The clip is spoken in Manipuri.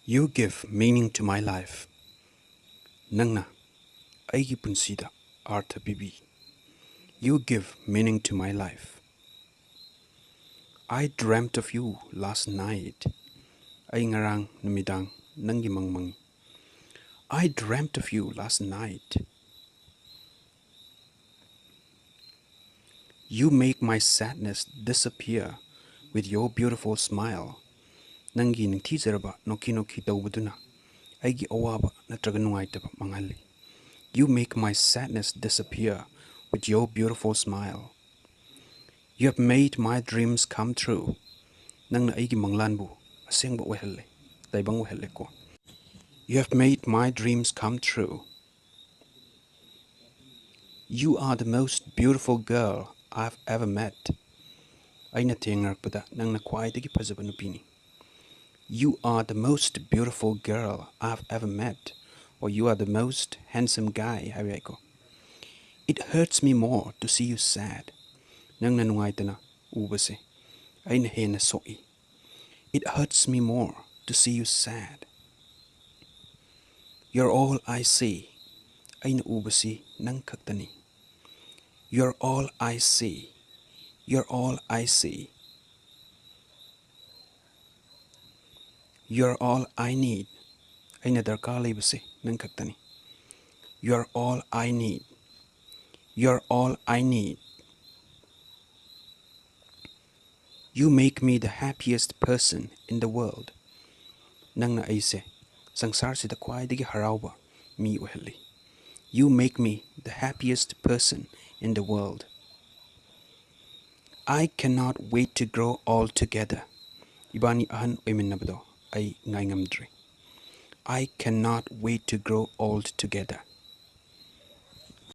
You give meaning to my life. Nnga, eigi punsida, artha pibi. You give meaning to my life. I dreamt of you last night. Ngarang, nungdang, Nngi mang. I dreamt of you last night. You make my sadness disappear with your beautiful smile. Ningthijaraba, nokhi toubaduna, eigi awaba, Nattraga nungaitaba, manghalli. You make my sadness disappear with your beautiful smile. You have made my dreams come true. Nngna eigi manglanbu, asengba oihalle, oihalle ko. You have made my dreams come true. You are the most beautiful girl I've ever met. Eina thengnarkpada, khwaidagi phajaba nupini. You are the most beautiful girl I've ever met, or you are the most handsome guy, ko. It hurts me more to see you sad. Nungaitana, ubase. Eina so'i. It hurts me more to see you sad. You're all I see. Eina ubase nang khaktani. You're all I see. You're all I see. You're all I need. Eina darkar leibase nang khaktani. You're all I need. You're all I need. You make me the happiest person in the world. Nngna aise sangsar sida khwaidagi Haraonaba mi oihalle. You make me the happiest person in the world. I cannot wait to grow old together. Ibani ahan oiminabado ay ngai ngamdre. I cannot wait to grow old together.